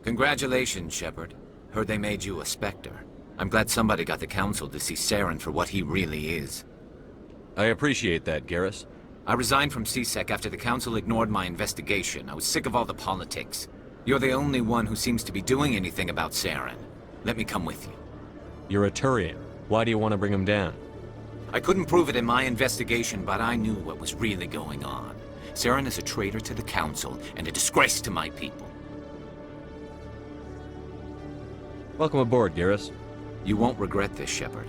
Congratulations, Shepard. Heard they made you a Spectre. I'm glad somebody got the Council to see Saren for what he really is. I appreciate that, Garrus. I resigned from C-Sec after the Council ignored my investigation. I was sick of all the politics. You're the only one who seems to be doing anything about Saren. Let me come with you. You're a Turian. Why do you want to bring him down? I couldn't prove it in my investigation, but I knew what was really going on. Saren is a traitor to the Council and a disgrace to my people. Welcome aboard, Garrus. You won't regret this, Shepard.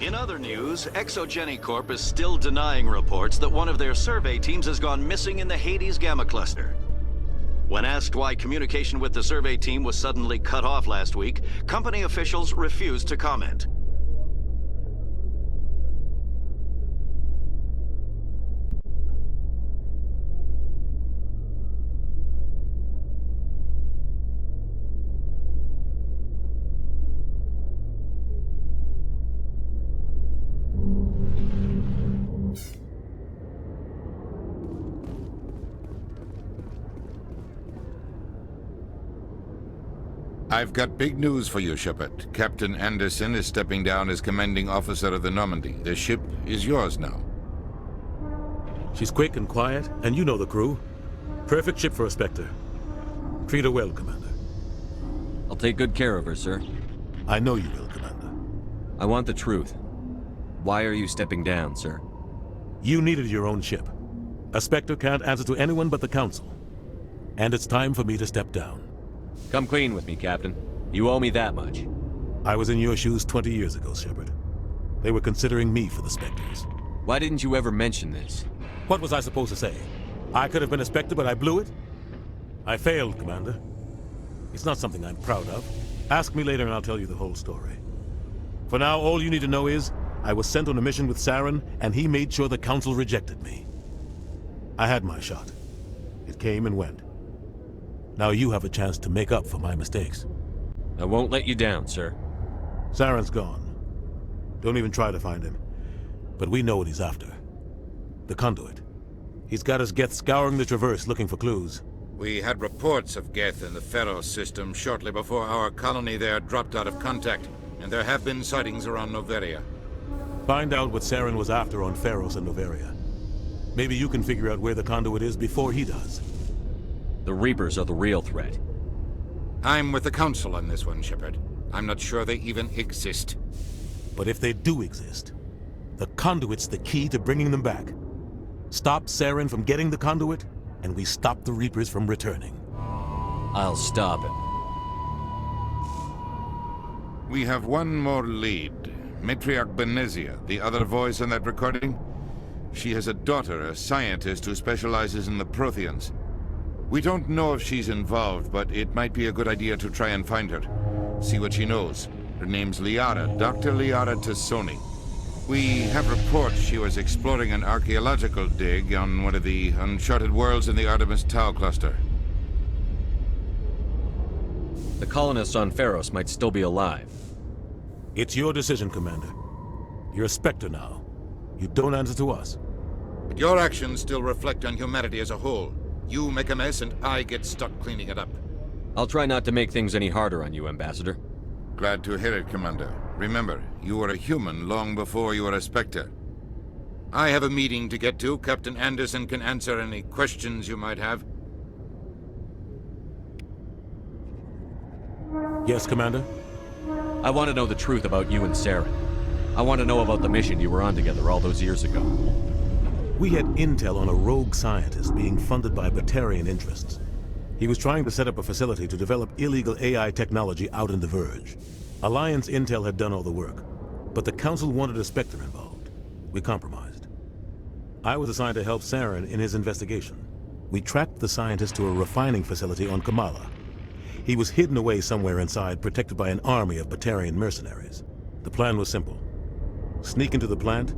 In other news, Exogeny Corp is still denying reports that one of their survey teams has gone missing in the Hades Gamma Cluster. When asked why communication with the survey team was suddenly cut off last week, company officials refused to comment. I've got big news for you, Shepard. Captain Anderson is stepping down as commanding officer of the Normandy. The ship is yours now. She's quick and quiet, and you know the crew. Perfect ship for a Spectre. Treat her well, Commander. I'll take good care of her, sir. I know you will, Commander. I want the truth. Why are you stepping down, sir? You needed your own ship. A Spectre can't answer to anyone but the Council. And it's time for me to step down. Come clean with me, Captain. You owe me that much. I was in your shoes 20 years ago, Shepard. They were considering me for the Spectres. Why didn't you ever mention this? What was I supposed to say? I could have been a Spectre, but I blew it? I failed, Commander. It's not something I'm proud of. Ask me later and I'll tell you the whole story. For now, all you need to know is, I was sent on a mission with Saren, and he made sure the Council rejected me. I had my shot. It came and went. Now you have a chance to make up for my mistakes. I won't let you down, sir. Saren's gone. Don't even try to find him. But we know what he's after. The conduit. He's got his Geth scouring the Traverse looking for clues. We had reports of Geth in the Pharos system shortly before our colony there dropped out of contact, and there have been sightings around Noveria. Find out what Saren was after on Pharos and Noveria. Maybe you can figure out where the conduit is before he does. The Reapers are the real threat. I'm with the Council on this one, Shepard. I'm not sure they even exist. But if they do exist, the conduit's the key to bringing them back. Stop Saren from getting the conduit, and we stop the Reapers from returning. I'll stop him. We have one more lead. Matriarch Benezia, the other voice in that recording. She has a daughter, a scientist who specializes in the Protheans. We don't know if she's involved, but it might be a good idea to try and find her. See what she knows. Her name's Liara, Dr. Liara Tassoni. We have reports she was exploring an archaeological dig on one of the uncharted worlds in the Artemis Tau cluster. The colonists on Pharos might still be alive. It's your decision, Commander. You're a Spectre now. You don't answer to us. But your actions still reflect on humanity as a whole. You make a mess and I get stuck cleaning it up. I'll try not to make things any harder on you, Ambassador. Glad to hear it, Commander. Remember, you were a human long before you were a Spectre. I have a meeting to get to. Captain Anderson can answer any questions you might have. Yes, Commander? I want to know the truth about you and Saren. I want to know about the mission you were on together all those years ago. We had intel on a rogue scientist being funded by Batarian interests. He was trying to set up a facility to develop illegal AI technology out in the Verge. Alliance intel had done all the work, but the Council wanted a Spectre involved. We compromised. I was assigned to help Saren in his investigation. We tracked the scientist to a refining facility on Kamala. He was hidden away somewhere inside, protected by an army of Batarian mercenaries. The plan was simple. Sneak into the plant,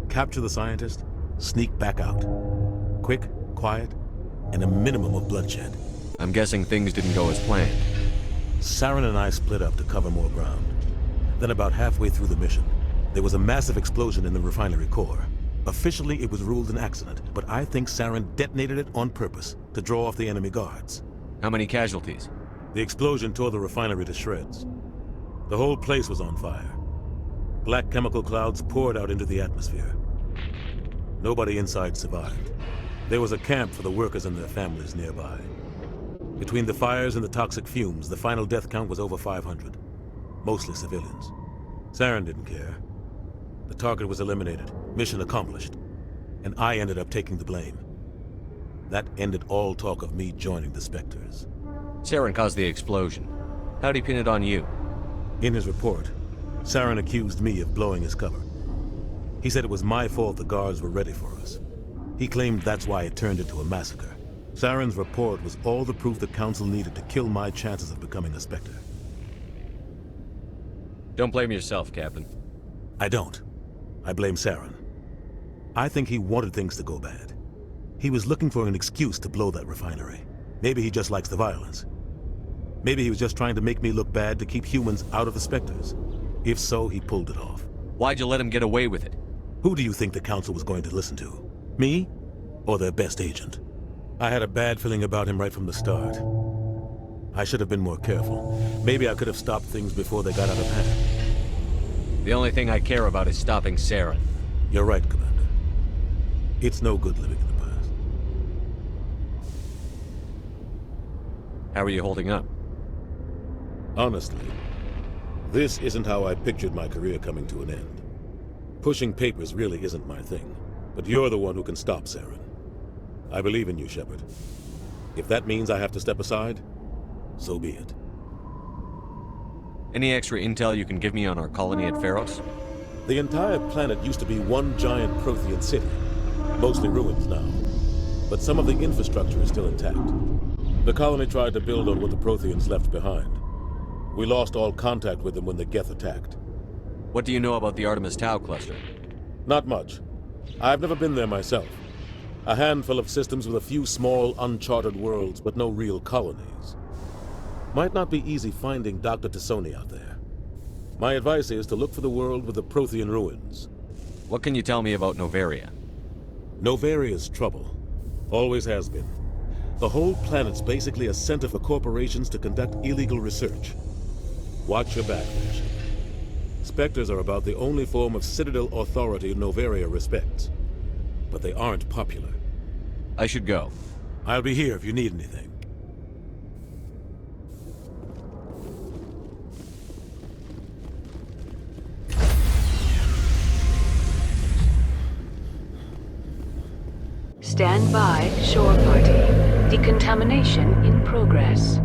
capture the scientist, sneak back out. Quick, quiet, and a minimum of bloodshed. I'm guessing things didn't go as planned. Saren and I split up to cover more ground. Then about halfway through the mission, there was a massive explosion in the refinery core. Officially, it was ruled an accident, but I think Saren detonated it on purpose to draw off the enemy guards. How many casualties? The explosion tore the refinery to shreds. The whole place was on fire. Black chemical clouds poured out into the atmosphere. Nobody inside survived. There was a camp for the workers and their families nearby. Between the fires and the toxic fumes, the final death count was over 500. Mostly civilians. Saren didn't care. The target was eliminated, mission accomplished. And I ended up taking the blame. That ended all talk of me joining the Spectres. Saren caused the explosion. How'd he pin it on you? In his report, Saren accused me of blowing his cover. He said it was my fault the guards were ready for us. He claimed that's why it turned into a massacre. Saren's report was all the proof the Council needed to kill my chances of becoming a Spectre. Don't blame yourself, Captain. I don't. I blame Saren. I think he wanted things to go bad. He was looking for an excuse to blow that refinery. Maybe he just likes the violence. Maybe he was just trying to make me look bad to keep humans out of the Spectres. If so, he pulled it off. Why'd you let him get away with it? Who do you think the Council was going to listen to? Me? Or their best agent? I had a bad feeling about him right from the start. I should have been more careful. Maybe I could have stopped things before they got out of hand. The only thing I care about is stopping Saren. You're right, Commander. It's no good living in the past. How are you holding up? Honestly, this isn't how I pictured my career coming to an end. Pushing papers really isn't my thing, but you're the one who can stop Saren. I believe in you, Shepard. If that means I have to step aside, so be it. Any extra intel you can give me on our colony at Pharos? The entire planet used to be one giant Prothean city, mostly ruins now. But some of the infrastructure is still intact. The colony tried to build on what the Protheans left behind. We lost all contact with them when the Geth attacked. What do you know about the Artemis Tau cluster? Not much. I've never been there myself. A handful of systems with a few small, uncharted worlds, but no real colonies. Might not be easy finding Dr. Tassoni out there. My advice is to look for the world with the Prothean ruins. What can you tell me about Novaria? Novaria's trouble. Always has been. The whole planet's basically a center for corporations to conduct illegal research. Watch your back there, Shepard. Spectres are about the only form of Citadel authority Novaria respects. But they aren't popular. I should go. I'll be here if you need anything. Stand by, shore party. Decontamination in progress.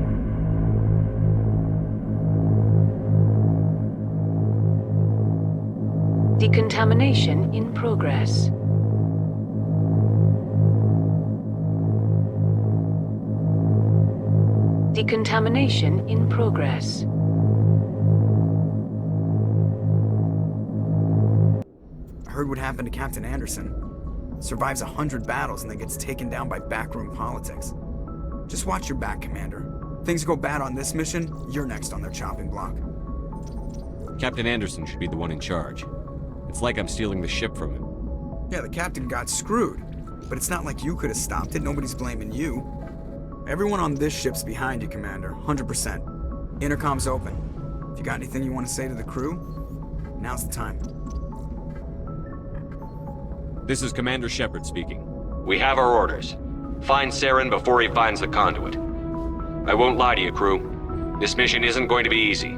Decontamination in progress. Decontamination in progress. I heard what happened to Captain Anderson. Survives 100 battles and then gets taken down by backroom politics. Just watch your back, Commander. Things go bad on this mission, you're next on their chopping block. Captain Anderson should be the one in charge. It's like I'm stealing the ship from him. Yeah, the captain got screwed. But it's not like you could have stopped it. Nobody's blaming you. Everyone on this ship's behind you, Commander. 100%. Intercom's open. If you got anything you want to say to the crew, now's the time. This is Commander Shepard speaking. We have our orders. Find Saren before he finds the conduit. I won't lie to you, crew. This mission isn't going to be easy.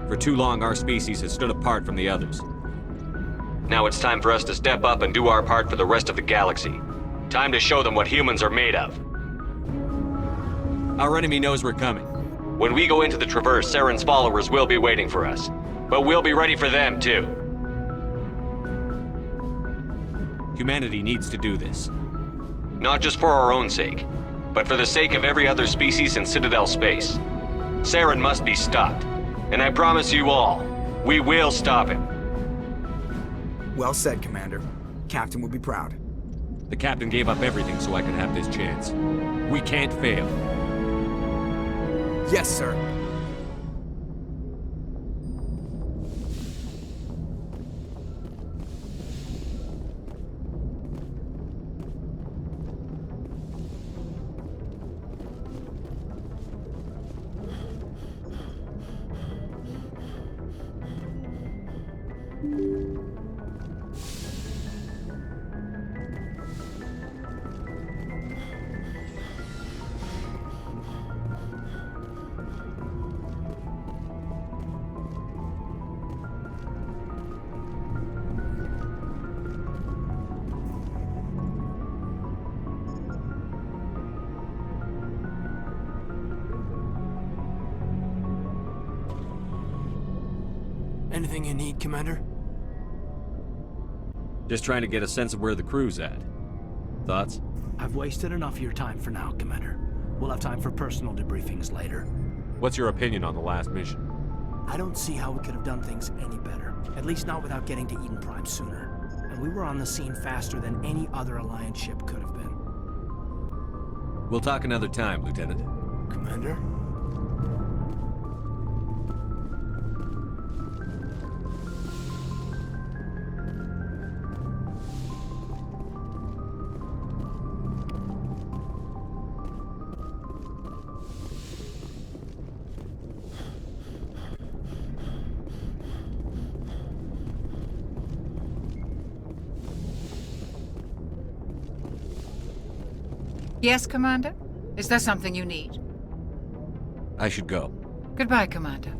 For too long, our species has stood apart from the others. Now it's time for us to step up and do our part for the rest of the galaxy. Time to show them what humans are made of. Our enemy knows we're coming. When we go into the Traverse, Saren's followers will be waiting for us. But we'll be ready for them, too. Humanity needs to do this. Not just for our own sake, but for the sake of every other species in Citadel space. Saren must be stopped. And I promise you all, we will stop him. Well said, Commander. Captain will be proud. The captain gave up everything so I could have this chance. We can't fail. Yes, sir. Anything you need, Commander? Just trying to get a sense of where the crew's at. Thoughts? I've wasted enough of your time for now, Commander. We'll have time for personal debriefings later. What's your opinion on the last mission? I don't see how we could have done things any better. At least not without getting to Eden Prime sooner. And we were on the scene faster than any other Alliance ship could have been. We'll talk another time, Lieutenant. Commander? Yes, Commander? Is there something you need? I should go. Goodbye, Commander.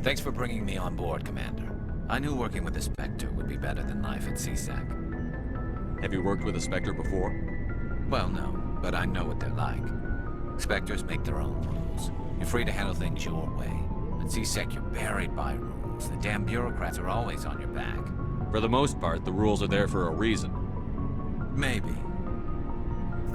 Thanks for bringing me on board, Commander. I knew working with the Spectre would be better than life at CSAC. Have you worked with a Spectre before? Well, no, but I know what they're like. Spectres make their own rules. You're free to handle things your way. At CSEC, you're buried by rules. The damn bureaucrats are always on your back. For the most part, the rules are there for a reason. Maybe.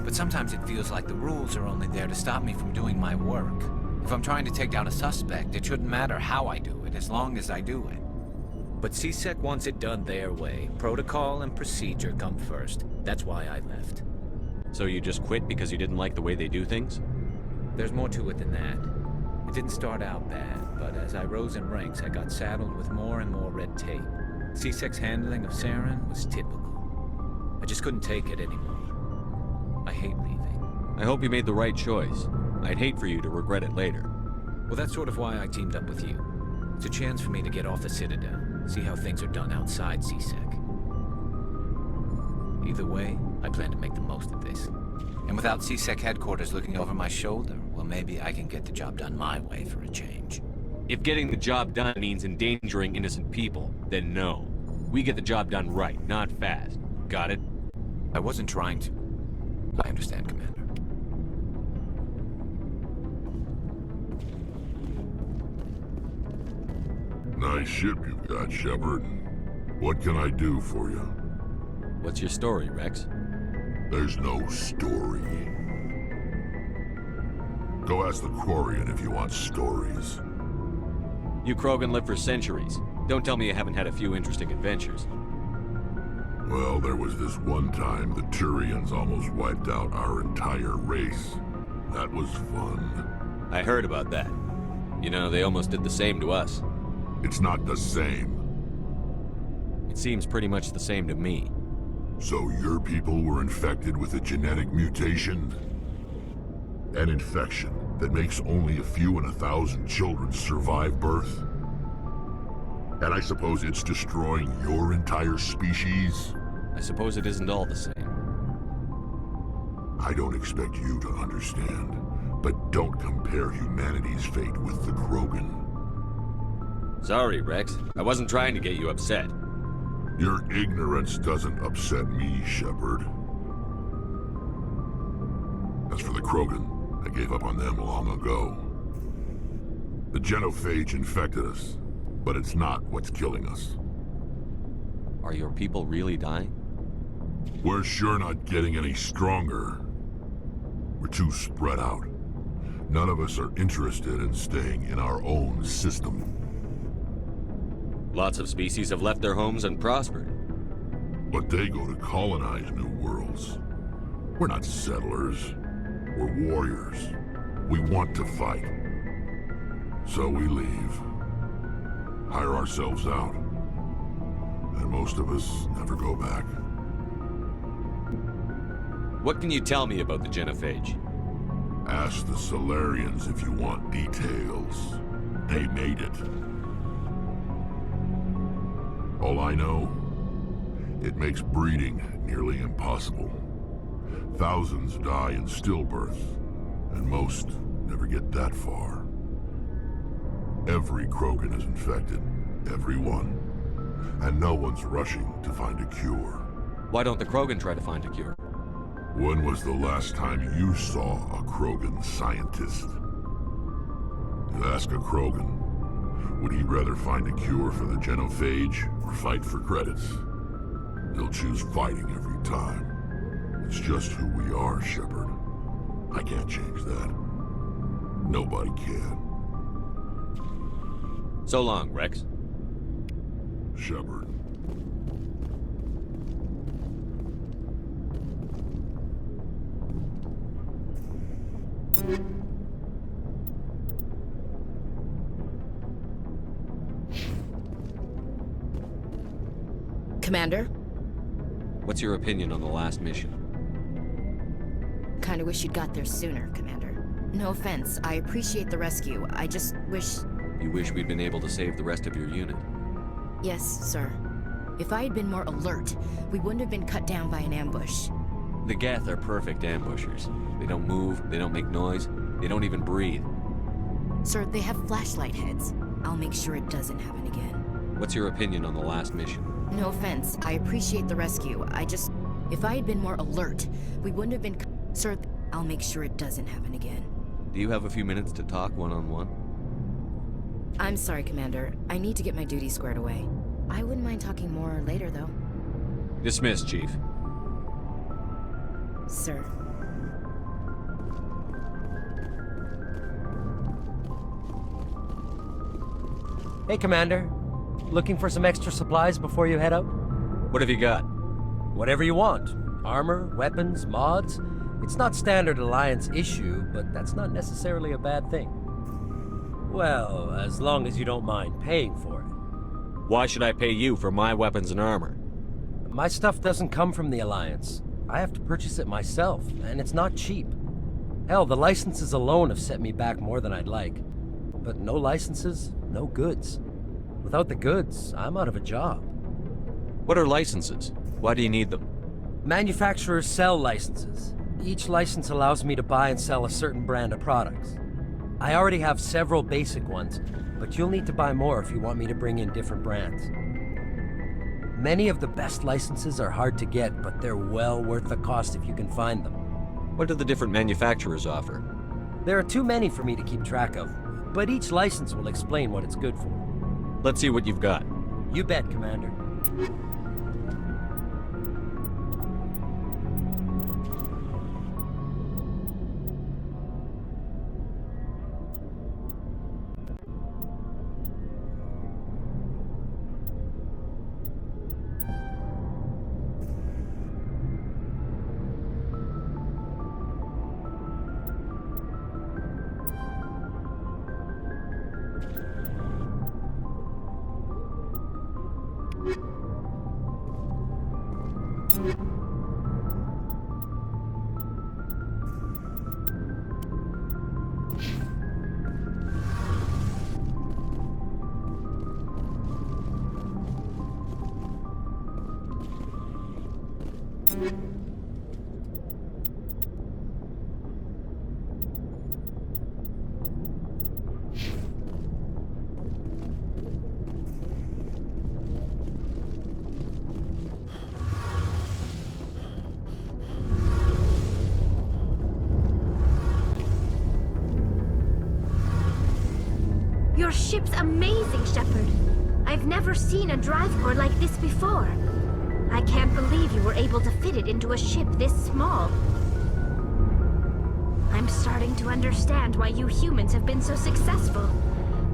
But sometimes it feels like the rules are only there to stop me from doing my work. If I'm trying to take down a suspect, it shouldn't matter how I do it, as long as I do it. But CSEC wants it done their way. Protocol and procedure come first. That's why I left. So you just quit because you didn't like the way they do things? There's more to it than that. It didn't start out bad, but as I rose in ranks, I got saddled with more and more red tape. CSEC's handling of Saren was typical. I just couldn't take it anymore. I hate leaving. I hope you made the right choice. I'd hate for you to regret it later. Well, that's sort of why I teamed up with you. It's a chance for me to get off the Citadel, see how things are done outside CSEC. Either way, I plan to make the most of this. And without CSEC headquarters looking over my shoulder, well, maybe I can get the job done my way for a change. If getting the job done means endangering innocent people, then no. We get the job done right, not fast. Got it? I wasn't trying to. I understand, Commander. Nice ship you've got, Shepard. What can I do for you? What's your story, Rex? There's no story. Go ask the Quarian if you want stories. You Krogan live for centuries. Don't tell me you haven't had a few interesting adventures. Well, there was this one time the Turians almost wiped out our entire race. That was fun. I heard about that. You know, they almost did the same to us. It's not the same. It seems pretty much the same to me. So your people were infected with a genetic mutation? An infection that makes only a few in 1,000 children survive birth? And I suppose it's destroying your entire species? I suppose it isn't all the same. I don't expect you to understand, but don't compare humanity's fate with the Krogan. Sorry, Rex. I wasn't trying to get you upset. Your ignorance doesn't upset me, Shepard. As for the Krogan, I gave up on them long ago. The genophage infected us, but it's not what's killing us. Are your people really dying? We're sure not getting any stronger. We're too spread out. None of us are interested in staying in our own system. Lots of species have left their homes and prospered. But they go to colonize new worlds. We're not settlers. We're warriors. We want to fight. So we leave. Hire ourselves out. And most of us never go back. What can you tell me about the genophage? Ask the Solarians if you want details. They made it. All I know, it makes breeding nearly impossible. Thousands die in stillbirth, and most never get that far. Every Krogan is infected, every one. And no one's rushing to find a cure. Why don't the Krogan try to find a cure? When was the last time you saw a Krogan scientist? You ask a Krogan, would he rather find a cure for the genophage or fight for credits? He'll choose fighting every time. It's just who we are, Shepard. I can't change that. Nobody can. So long, Rex. Shepard. Commander? What's your opinion on the last mission? Kinda wish you'd got there sooner, Commander. No offense, I appreciate the rescue. I just wish... You wish we'd been able to save the rest of your unit? Yes, sir. If I had been more alert, we wouldn't have been cut down by an ambush. The Geth are perfect ambushers. They don't move, they don't make noise, they don't even breathe. Sir, they have flashlight heads. I'll make sure it doesn't happen again. What's your opinion on the last mission? No offense, I appreciate the rescue. I just... If I had been more alert, we wouldn't have been... Sir, I'll make sure it doesn't happen again. Do you have a few minutes to talk one-on-one? I'm sorry, Commander. I need to get my duties squared away. I wouldn't mind talking more later, though. Dismissed, Chief. Sir. Hey, Commander. Looking for some extra supplies before you head out? What have you got? Whatever you want. Armor, weapons, mods. It's not standard Alliance issue, but that's not necessarily a bad thing. Well, as long as you don't mind paying for it. Why should I pay you for my weapons and armor? My stuff doesn't come from the Alliance. I have to purchase it myself, and it's not cheap. Hell, the licenses alone have set me back more than I'd like. But no licenses, no goods. Without the goods, I'm out of a job. What are licenses? Why do you need them? Manufacturers sell licenses. Each license allows me to buy and sell a certain brand of products. I already have several basic ones, but you'll need to buy more if you want me to bring in different brands. Many of the best licenses are hard to get, but they're well worth the cost if you can find them. What do the different manufacturers offer? There are too many for me to keep track of, but each license will explain what it's good for. Let's see what you've got. You bet, Commander. Your ship's amazing, Shepard. I've never seen a drive core like this before. I can't believe you were able to fit it into a ship this small. I'm starting to understand why you humans have been so successful.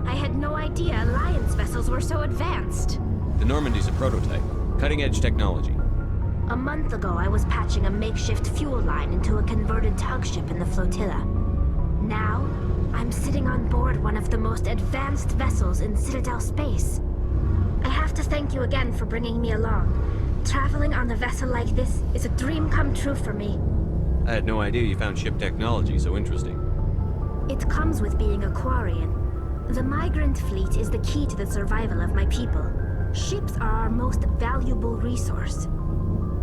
I had no idea Alliance vessels were so advanced. The Normandy's a prototype. Cutting-edge technology. A month ago, I was patching a makeshift fuel line into a converted tug ship in the flotilla. Now, I'm sitting on board one of the most advanced vessels in Citadel space. I have to thank you again for bringing me along. Traveling on a vessel like this is a dream come true for me. I had no idea you found ship technology so interesting. It comes with being a Quarian. The migrant fleet is the key to the survival of my people. Ships are our most valuable resource.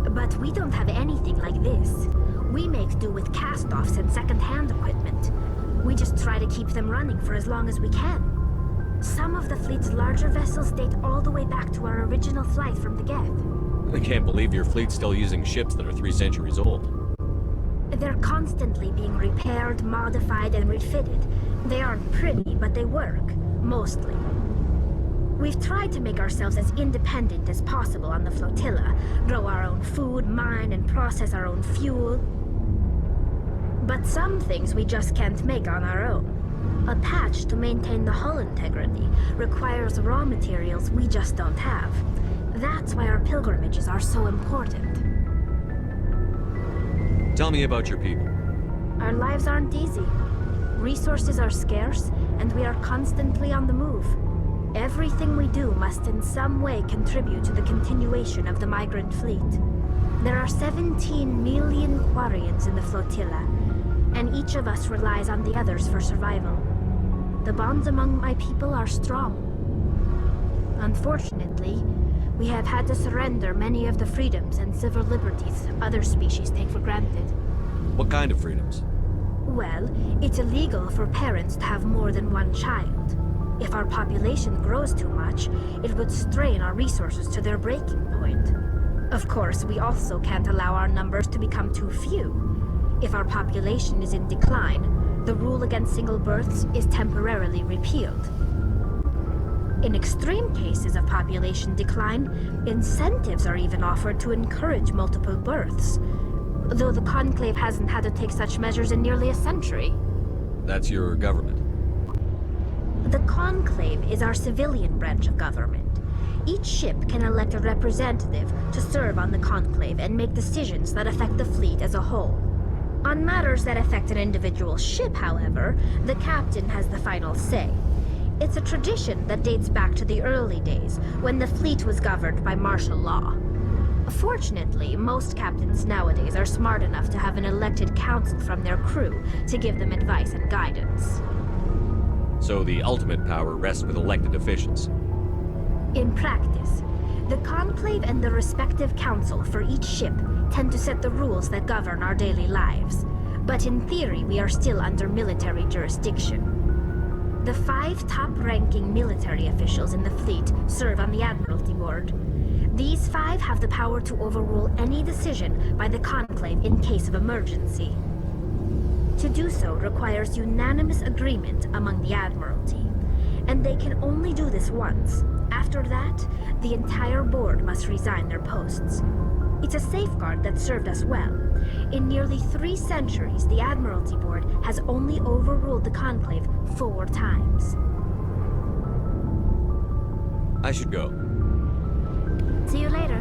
But we don't have anything like this. We make do with cast-offs and second-hand equipment. We just try to keep them running for as long as we can. Some of the fleet's larger vessels date all the way back to our original flight from the Geth. I can't believe your fleet's still using ships that are 3 centuries old. They're constantly being repaired, modified, and refitted. They aren't pretty, but they work. Mostly. We've tried to make ourselves as independent as possible on the flotilla, grow our own food, mine, and process our own fuel. But some things we just can't make on our own. A patch to maintain the hull integrity requires raw materials we just don't have. That's why our pilgrimages are so important. Tell me about your people. Our lives aren't easy. Resources are scarce, and we are constantly on the move. Everything we do must in some way contribute to the continuation of the migrant fleet. There are 17 million Quarians in the flotilla, and each of us relies on the others for survival. The bonds among my people are strong. Unfortunately, we have had to surrender many of the freedoms and civil liberties other species take for granted. What kind of freedoms? Well, it's illegal for parents to have more than one child. If our population grows too much, it would strain our resources to their breaking point. Of course, we also can't allow our numbers to become too few. If our population is in decline, the rule against single births is temporarily repealed. In extreme cases of population decline, incentives are even offered to encourage multiple births. Though the Conclave hasn't had to take such measures in nearly a century. That's your government. The Conclave is our civilian branch of government. Each ship can elect a representative to serve on the Conclave and make decisions that affect the fleet as a whole. On matters that affect an individual ship, however, the captain has the final say. It's a tradition that dates back to the early days, when the fleet was governed by martial law. Fortunately, most captains nowadays are smart enough to have an elected council from their crew to give them advice and guidance. So the ultimate power rests with elected officials. In practice, the Conclave and the respective council for each ship tend to set the rules that govern our daily lives. But in theory, we are still under military jurisdiction. The 5 top-ranking military officials in the fleet serve on the Admiralty Board. These 5 have the power to overrule any decision by the Conclave in case of emergency. To do so requires unanimous agreement among the Admiralty, and they can only do this once. After that, the entire board must resign their posts. It's a safeguard that served us well. In nearly 3 centuries, the Admiralty Board has only overruled the Conclave 4 times. I should go. See you later.